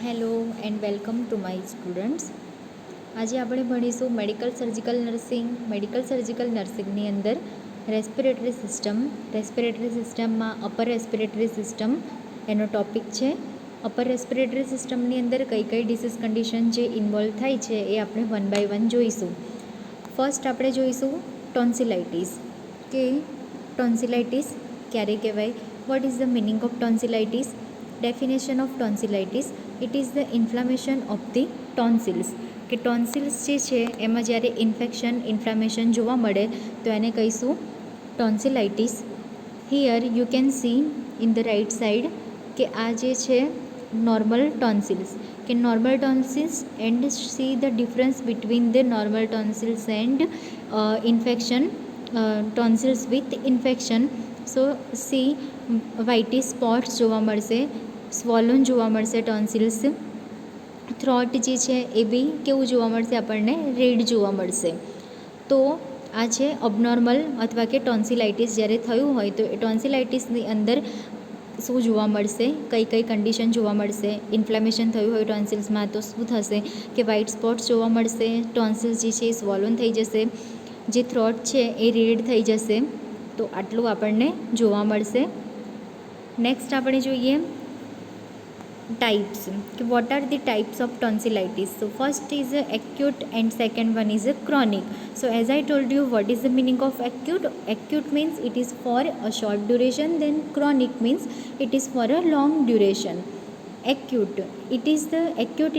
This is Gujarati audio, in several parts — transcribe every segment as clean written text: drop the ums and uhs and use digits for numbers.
Hello and welcome to my students. આજે આપણે ભણીશું મેડિકલ સર્જિકલ નર્સિંગની અંદર રેસ્પિરેટરી સિસ્ટમમાં અપર રેસ્પિરેટરી સિસ્ટમ એનો ટૉપિક છે. અપર રેસ્પિરેટરી સિસ્ટમની અંદર કઈ કઈ ડિસીઝ કન્ડિશન જે ઇન્વોલ્વ થાય છે એ આપણે વન બાય વન જોઈશું. ફર્સ્ટ આપણે જોઈશું ટોન્સિલાઇટિસ. કે ટોન્સિલાઇટિસ ક્યારે કહેવાય, what is the meaning of tonsillitis. Definition of tonsillitis: it is the inflammation of the tonsils. કે ટોન્સિલ્સ જે છે એમાં જ્યારે ઇન્ફ્લામેશન જોવા મળે તો એને કહીશું tonsillitis. Here you can see in the right side કે આ જે છે નોર્મલ ટોન્સિલ્સ. કે normal tonsils and see the difference between the normal tonsils and infection tonsils with infection. So see white spots જોવા મળશે, સ્વોલન જોવા મળશે ટોન્સિલ્સ. થ્રોટ જે છે એ બી કેવું જોવા મળશે આપણને, રેડ જોવા મળશે. તો આ છે અબનોર્મલ અથવા કે ટોન્સિલાઇટિસ જ્યારે થયું હોય તો એ ટોન્સિલાઇટિસની અંદર શું જોવા મળશે, કઈ કઈ કન્ડિશન જોવા મળશે. ઇન્ફ્લેમેશન થયું હોય ટોન્સિલ્સમાં તો શું થશે કે વ્હાઇટ સ્પોટ્સ જોવા મળશે, ટોન્સિલ્સ જે છે એ સ્વોલન થઈ જશે, જે થ્રોટ છે એ રેડ થઈ જશે. તો આટલું આપણને જોવા મળશે. નેક્સ્ટ આપણે જોઈએ types. What are the types of tonsillitis? So first is acute and second one is chronic. So as I told you, what is the meaning of acute? Acute means it is for a short duration, then chronic means it is for a long duration. Acute, it is the acute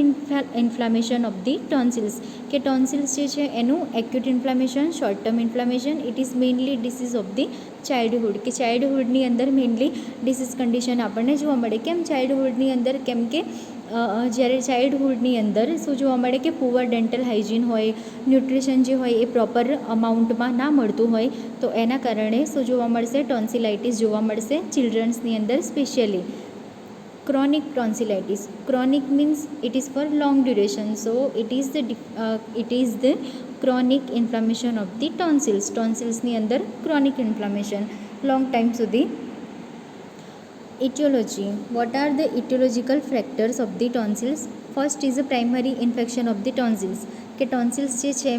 inflammation of the tonsils. કે ટોન્સિલ્સ જે છે એનું acute inflammation, short term inflammation. It is mainly disease of the childhood. કે ચાઇલ્ડહુડની અંદર મેઇનલી ડિસીઝ કન્ડિશન આપણને જોવા મળે. કેમ ચાઇલ્ડહુડની અંદર? કેમ કે જ્યારે ચાઇલ્ડહુડની અંદર શું જોવા મળે કે પુઅર ડેન્ટલ હાઇજીન હોય, ન્યુટ્રિશન જે હોય એ પ્રોપર અમાઉન્ટમાં ના મળતું હોય, તો એના કારણે શું જોવા મળશે, ટોન્સિલાઇટિસ જોવા મળશે ચિલ્ડ્રન્સની અંદર specially. Chronic tonsillitis. Chronic means it is for long duration. So it is the chronic inflammation of the tonsils. Tonsils ની અંદર chronic inflammation long time સુધી. Etiology. What are the etiological factors of the tonsils? First is the primary infection of the tonsils. કે ટોન્સિલ્સ જે છે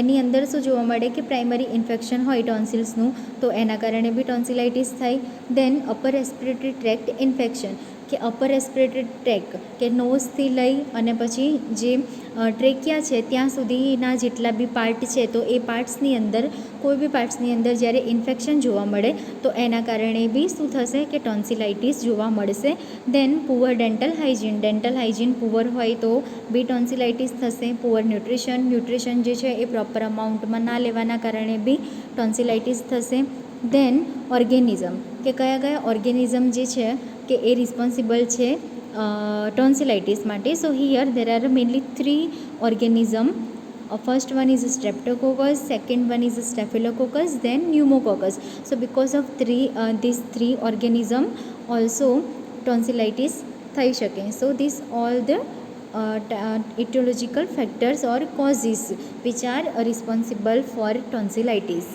એની અંદર શું જોવા મળે કે પ્રાઇમરી ઇન્ફેક્શન હોય ટોન્સિલ્સનું, તો એના કારણે બી ટોન્સિલાઇટિસ થાય. દેન અપર રેસ્પિરેટરી ટ્રેક્ટ ઇન્ફેક્શન. કે અપર રેસ્પિરેટરી ટ્રેક કે નોઝથી લઈ અને પછી જે ટ્રેકિયા છે ત્યાં સુધીના જેટલા બી પાર્ટ છે, તો એ પાર્ટ્સની અંદર કોઈ બી પાર્ટ્સની અંદર જ્યારે ઇન્ફેક્શન જોવા મળે તો એના કારણે બી શું થશે કે ટોન્સિલાઇટિસ જોવા મળશે. દેન પુઅર ડેન્ટલ હાઇજીન પુઅર હોય તો બી ટોન્સિલાઇટિસ થશે. પુઅર ન્યુટ્રિશન જે છે એ પ્રોપર અમાઉન્ટમાં ના લેવાના કારણે બી ટોન્સિલાઇટિસ થશે. દેન ઓર્ગેનિઝમ. કે કયા કયા ઓર્ગેનિઝમ જે છે કે એ રિસ્પોન્સિબલ છે ટોન્સિલાઇટિસ માટે. So here there are mainly 3 organism. First one is streptococcus, second one is staphylococcus, then pneumococcus. So because of these three organism also tonsillitis થઈ શકે. So this all the etiological factors or causes which are responsible for tonsillitis.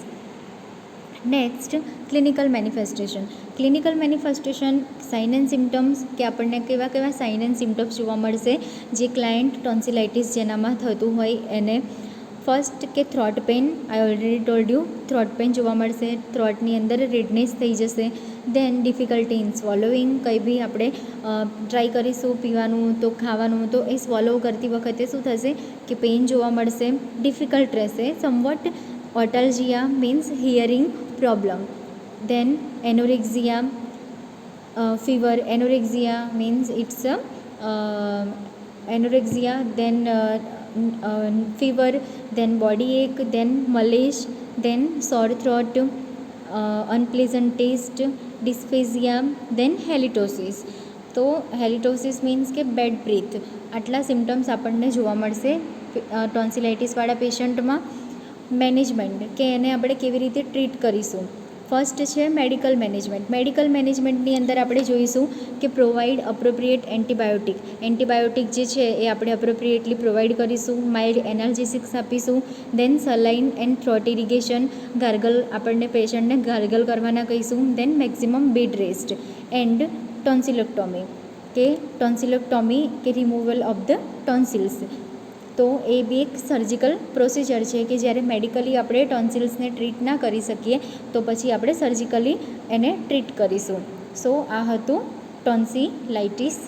Next clinical manifestation. Clinical manifestation, sign and symptoms. કે આપણને કેવા કેવા સાઇન એન્ડ સિમ્ટમ્સ જોવા મળશે જે ક્લાયન્ટ ટોન્સિલાઇટિસ જેનામાં થતું હોય એને. ફર્સ્ટ કે throat pain. I already told you, throat pain જોવા મળશે, થ્રોટની અંદર રેડનેસ થઈ જશે. Then difficulty in swallowing. કંઈ બી આપણે ટ્રાય કરીશું પીવાનું તો ખાવાનું, તો એ સ્વોલો કરતી વખતે શું થશે કે પેઇન જોવા મળશે, ડિફિકલ્ટ રહેશે somewhat. Otalgia means hearing problem. Then anorexia, fever. Anorexia means it's anorexia, then fever, then body ache, then malaise, then sore throat, unpleasant taste, dysphagia, then halitosis. તો હેલિટોસિસ મીન્સ કે બેડ બ્રીથ. આટલા સિમ્ટમ્સ આપણને જોવા મળશે ટોન્સિલાઇટિસવાળા પેશન્ટમાં. મેનેજમેન્ટ. કે એને આપણે કેવી રીતે ટ્રીટ કરીશું. ફર્સ્ટ છે મેડિકલ મેનેજમેન્ટ. મેડિકલ મેનેજમેન્ટની અંદર આપણે જોઈશું કે પ્રોવાઈડ અપ્રોપ્રિએટ એન્ટીબાયોટિક જે છે એ આપણે અપ્રોપ્રિએટલી પ્રોવાઈડ કરીશું. માઇલ્ડ એનાલ્જેસિક્સ આપીશું. દેન સલાઇન એન્ડ થ્રોટ ઇરિગેશન, ગાર્ગલ આપણને પેશન્ટને ગાર્ગલ કરવાના કહીશું. દેન મેક્સિમમ બેડ રેસ્ટ એન્ડ ટોન્સિલોક્ટોમી. કે ટોન્સિલોક્ટોમી કે રિમૂવલ ઓફ ધ ટોન્સિલ્સ. તો એ બી એક સર્જિકલ પ્રોસિજર છે કે જ્યારે મેડિકલી આપણે ટોન્સિલ્સને ટ્રીટ ના કરી શકીએ તો પછી આપણે સર્જિકલી એને ટ્રીટ કરીશું. સો આ હતું ટોન્સિલાઇટિસ.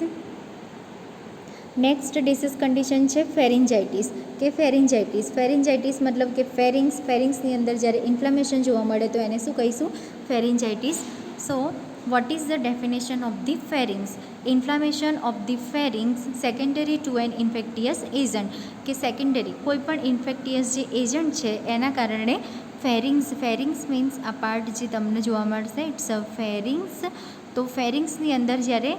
નેક્સ્ટ ડિસીઝ કન્ડિશન છે ફેરિન્જાઇટિસ કે ફેરિન્જાઇટિસ મતલબ કે ફેરિંગ્સની અંદર જ્યારે ઇન્ફ્લેમેશન જોવા મળે તો એને શું કહીશું? Pharyngitis. So what is the definition of the pharynx? Inflammation of the pharynx secondary to an infectious agent, કે સેકન્ડરી કોઈ પણ ઇન્ફેક્ટિયસ જે એજન્ટ છે એના કારણે ફેરિંગ્સ મીન્સ આ પાર્ટ જે તમને જોવા મળશે ઇટ્સ અ ફેરિંગ્સ. તો ફેરિંગ્સની અંદર જ્યારે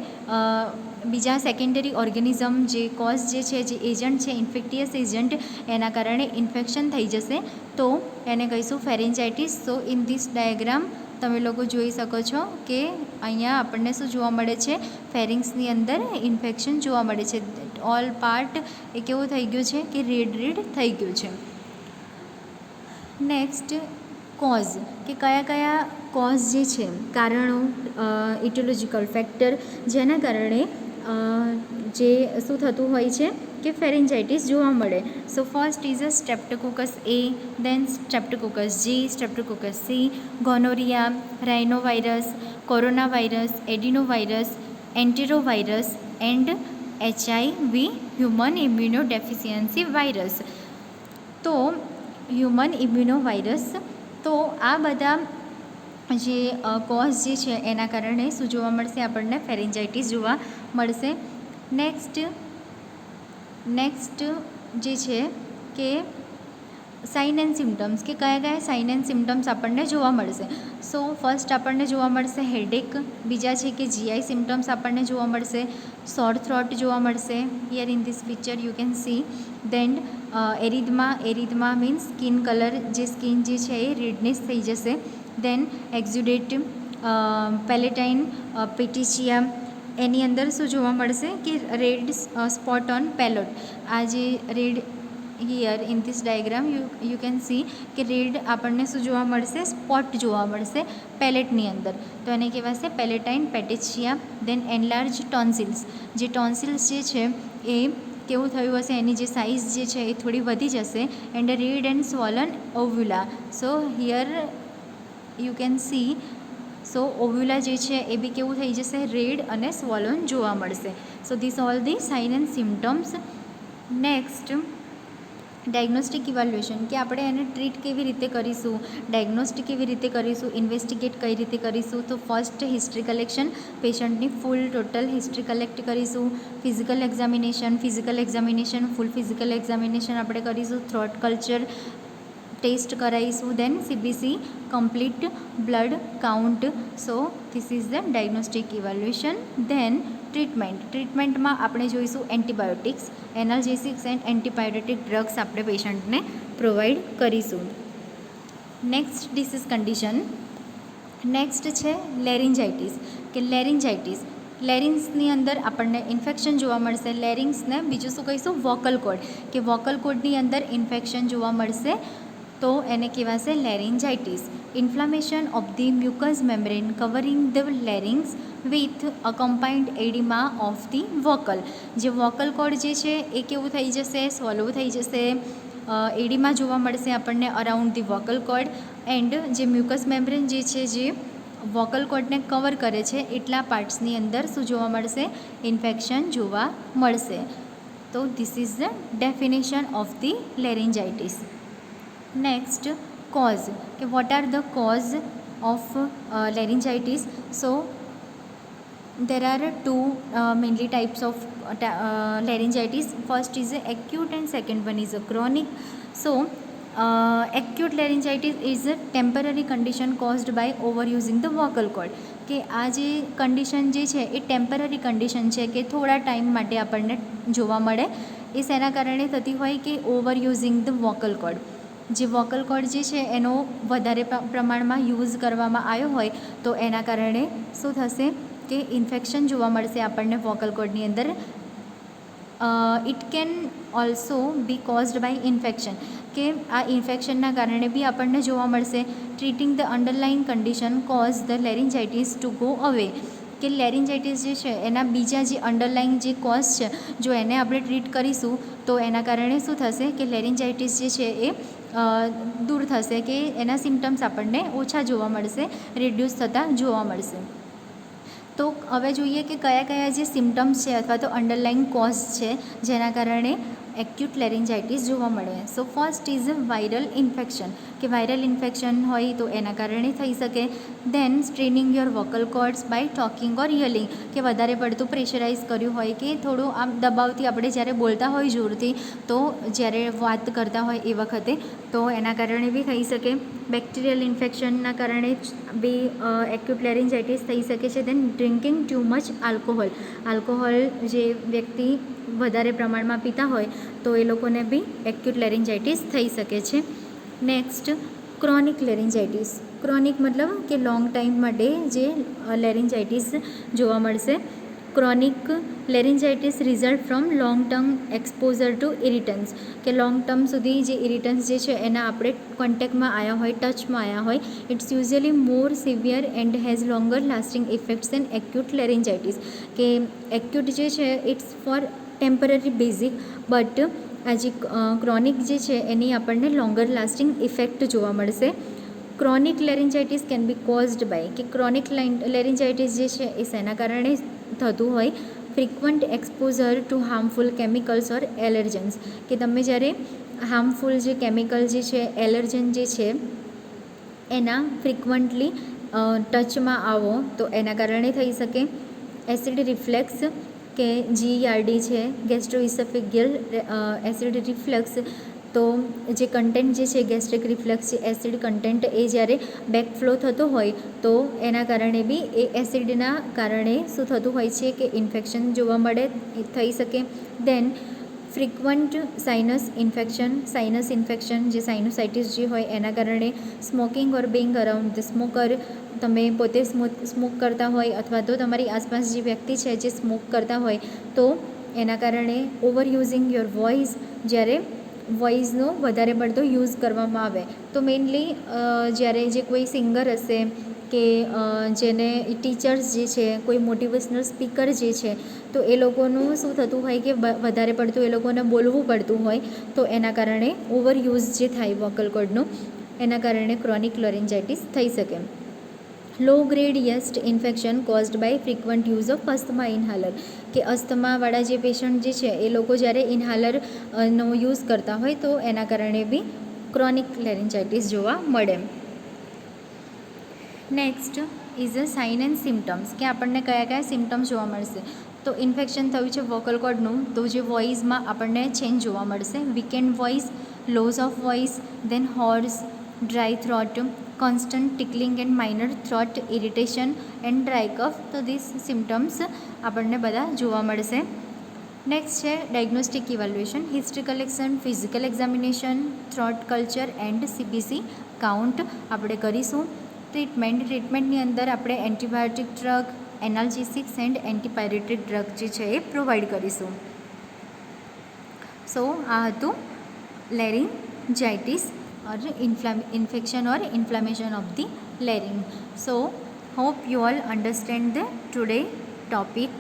બીજા સેકન્ડરી ઓર્ગેનિઝમ જે કોઝ જે છે જે એજન્ટ છે ઇન્ફેક્ટિયસ એજન્ટ એના કારણે ઇન્ફેક્શન થઈ જશે તો એને કહીશું pharyngitis. So in this diagram તમે લોકો જોઈ શકો છો કે અહીંયા આપણને શું જોવા મળે છે? ફેરિંગ્સની અંદર ઇન્ફેક્શન જોવા મળે છે. ઓલ પાર્ટ એ કેવું થઈ ગયું છે કે રેડ થઈ ગયું છે. નેક્સ્ટ કોઝ, કે કયા કોઝ જે છે કારણો, ઇટિયોલોજિકલ ફેક્ટર જેના કારણે જે શું થતું હોય છે કે ફેરિન્જાઇટિસ જોવા મળે. So first is a streptococcus A, then streptococcus G, streptococcus C, gonorrhoea, rhinovirus, corona virus, adenovirus, enterovirus and HIV human immunodeficiency virus. તો હ્યુમન ઇમ્યુનોવાયરસ, તો આ બધા જે કોઝ જે છે એના કારણે શું જોવા મળશે? આપણને ફેરિન્જાઇટિસ જોવા મળશે. નેક્સ્ટ જે છે કે સાઇન એન્ડ સિમ્ટમ્સ, કે કયા સાઇન એન્ડ સિમ્ટમ્સ આપણને જોવા મળશે? સો ફર્સ્ટ આપણને જોવા મળશે હેડેક, બીજા છે કે GI સિમ્ટમ્સ આપણને જોવા મળશે, સોર થ્રોટ જોવા મળશે. Here in this picture you can see. Then erythema means skin colour, જે સ્કિન જે છે એ રેડનેસ થઈ જશે. દેન એક્ઝુડેટ, પેલેટાઇન પેટિશિયા, એની અંદર શું જોવા મળશે કે રેડ સ્પોટ ઓન પેલોટ. આ જે red here in this diagram you can C કે રેડ આપણને શું જોવા મળશે? સ્પોટ જોવા મળશે પેલેટની અંદર, તો એને કહેવાશે પેલેટાઇન પેટિશિયા. દેન એનલાર્જ ટોન્સિલ્સ, જે ટોન્સિલ્સ જે છે એ કેવું થયું હશે? એની જે સાઇઝ જે છે એ થોડી વધી જશે. And red and swollen uvula. So here you can see. So uvula જે છે એ બી કેવું થઈ જશે? રેડ અને સ્વોલન જોવા મળશે. So this all the sign and symptoms. Next diagnostic evaluation, કે આપણે એને ટ્રીટ કેવી રીતે કરીશું, ડાયગ્નોસ્ટિક કેવી રીતે કરીશું, ઇન્વેસ્ટિગેટ કઈ રીતે કરીશું? તો ફર્સ્ટ હિસ્ટ્રી કલેક્શન, પેશન્ટની ફૂલ ટોટલ હિસ્ટ્રી કલેક્ટ કરીશું. Physical examination, full physical examination આપણે કરીશું. થ્રોટ કલ્ચર ટેસ્ટ કરાવીશું. Then CBC complete blood count. So this is the diagnostic evaluation. Then ટ્રીટમેન્ટમાં આપણે જોઈશું antibiotics, analgesics and antibiotic drugs આપણે પેશન્ટને પ્રોવાઈડ કરીશું. નેક્સ્ટ ડિસીઝ કન્ડિશન, નેક્સ્ટ છે લેરિન્જાઇટિસ, કે લેરિન્ગ્સની અંદર આપણને ઇન્ફેક્શન જોવા મળશે. લેરિંગ્સને બીજું શું કહીશું? વોકલ કોર્ડ, કે વોકલ કોર્ડની અંદર ઇન્ફેક્શન જોવા મળશે તો એને કહેવાશે laryngitis. Inflammation of the mucous membrane covering the larynx with accompanied oedema of the vocal. જે વોકલ કોર્ડ જે છે એ કેવું થઈ જશે? સ્વોલો થઈ જશે. એડિમા જોવા મળશે આપણને around the vocal cord. And જે મ્યુકસ મેમ્બ્રેન જે છે જે વોકલ કોર્ડને કવર કરે છે એટલા પાર્ટ્સની અંદર શું જોવા મળશે? ઇન્ફેક્શન જોવા મળશે. તો this is the definition of the laryngitis. Next cause, કે what are the cause of laryngitis? So there are two mainly types of laryngitis. First is acute and second one is chronic. So acute laryngitis is a temporary condition caused by overusing the vocal cord. કે આ જે કન્ડિશન જે છે એ ટેમ્પરરી કન્ડિશન છે કે થોડા ટાઈમ માટે આપણને જોવા મળે. એ શેના કારણે થતી હોય? કે over using the vocal cord. જે વોકલ કોર્ડ જે છે એનો વધારે પ્રમાણમાં યુઝ કરવામાં આવ્યો હોય તો એના કારણે શું થશે? કે ઇન્ફેક્શન જોવા મળશે આપણને વોકલ કોર્ડની અંદર. It can also be caused by infection, કે આ ઇન્ફેક્શનના કારણે બી આપણને જોવા મળશે. Treating the underline condition cause the laryngitis to go away, કે લેરિન્જાઇટિસ જે છે એના બીજા જે અંડરલાઇંગ જે કોઝ છે જો એને આપણે ટ્રીટ કરીશું તો એના કારણે શું થશે કે લેરિન્જાઇટિસ જે છે એ દૂર થશે, કે એના સિમ્ટમ્સ આપણને ઓછા જોવા મળશે, રિડ્યુસ થતાં જોવા મળશે. તો હવે જોઈએ કે કયા કયા જે સિમ્ટમ્સ છે અથવા તો અંડરલાઇંગ કોઝ છે જેના કારણે એક્યુટ લેરિન્જાઇટિસ જોવા મળે. So first is viral infection, કે વાયરલ ઇન્ફેક્શન હોય તો એના કારણે થઈ શકે. Then straining your vocal cords by talking or yelling, કે વધારે પડતું પ્રેશરાઇઝ કર્યું હોય કે થોડું આમ દબાવથી આપણે જ્યારે બોલતા હોય જોરથી તો જ્યારે વાત કરતા હોય એ વખતે તો એના કારણે બી થઈ શકે. બેક્ટેરિયલ ઇન્ફેક્શનના કારણે બી એક્યુટ લેરિન્જાઇટિસ થઈ શકે છે. દેન ડ્રિંકિંગ ટુ મચ આલ્કોહોલ જે વ્યક્તિ વધારે પ્રમાણમાં પીતા હોય તો એ લોકોને બી એક્યુટ લેરિન્જાઇટિસ થઈ શકે છે. Next chronic લેરિન્જાઇટિસ. ક્રોનિક મતલબ કે લોંગ ટાઈમ માટે જે લેરિન્જાઇટિસ જોવા મળશે. Chronic laryngitis result from long term exposure to irritants, કે લોંગ ટર્મ સુધી જે ઇરિટન્સ જે છે એના આપણે કોન્ટેક્ટમાં આવ્યા હોય, ટચમાં આવ્યા હોય. It's usually more severe and has longer lasting effects and acute laryngitis, કે એક્યુટ જે છે it's for temporary basic, but આ જે ક્રોનિક જે છે એની આપણને લોંગર લાસ્ટિંગ ઇફેક્ટ જોવા મળશે. Chronic laryngitis can be caused by, કે ક્રોનિક લેરિન્જાઇટિસ જે છે એ શેના કારણે થતું હોય. Frequent exposure to harmful chemicals or allergens, કે તમે જ્યારે હાર્મફુલ જે કેમિકલ જે છે, એલર્જન જે છે એના ફ્રિકવન્ટલી ટચમાં આવો તો એના કારણે થઈ શકે. એસિડ રિફ્લેક્સ, કે GERD છે, ગેસ્ટ્રોઇસોફેગિયલ એસિડ રિફ્લેક્સ, તો જે કન્ટેન્ટ જે છે ગેસ્ટ્રિક રિફ્લેક્સ છે એસિડ કન્ટેન્ટ એ જ્યારે બેકફ્લો થતો હોય તો એના કારણે બી એ એસિડના કારણે શું થતું હોય છે કે ઇન્ફેક્શન જોવા મળે, થઈ શકે. દેન ફ્રિકવન્ટ સાઇનસ ઇન્ફેક્શન જે સાઇનોસાઇટિસ જે હોય એના કારણે smoking or Bing around the smoker, તમે પોતે સ્મોક કરતા હોય અથવા તો તમારી આસપાસ જે વ્યક્તિ છે જે સ્મોક કરતા હોય તો એના કારણે ઓવર યુઝિંગ યોર વોઇસ, જ્યારે વોઇસનો વધારે પડતો યુઝ કરવામાં આવે તો મેઇનલી જ્યારે જે કોઈ સિંગર હશે કે જેને ટીચર્સ જે છે, કોઈ મોટિવેશનલ સ્પીકર જે છે તો એ લોકોનું શું થતું હોય કે વધારે પડતું એ લોકોને બોલવું પડતું હોય તો એના કારણે ઓવર યુઝ જે થાય વોકલ કોર્ડનું એના કારણે ક્રોનિક લેરિન્જાઇટિસ થઈ શકે. Low grade yeast infection caused by frequent use of asthma inhaler, કે અસ્થમાવાળા જે પેશન્ટ જે છે એ લોકો જ્યારે ઇન્હાલરનો યુઝ કરતા હોય તો એના કારણે બી ક્રોનિક લેરિન્જાઇટિસ જોવા મળે. Next is a sign and symptoms, કે આપણને કયા કયા સિમ્ટમ્સ જોવા મળશે. તો ઇન્ફેક્શન થયું છે વોકલ કોર્ડનું તો જે વોઇસમાં આપણને ચેન્જ જોવા મળશે. Weakened voice, loss of voice, then hoarse, dry throat, constant tickling and minor throat irritation and dry cough, તો ધીસ સિમ્ટમ્સ આપણને બધા જોવા મળશે. નેક્સ્ટ છે diagnostic evaluation, history collection, physical examination, throat culture and CBC count આપણે કરીશું. ટ્રીટમેન્ટની અંદર આપણે antibiotic drug, analgesics and antipyretic drug જે છે એ પ્રોવાઈડ કરીશું. સો આ હતું લેરિન્જાઇટિસ or infection or inflammation of the larynx. So hope you all understand the today topic.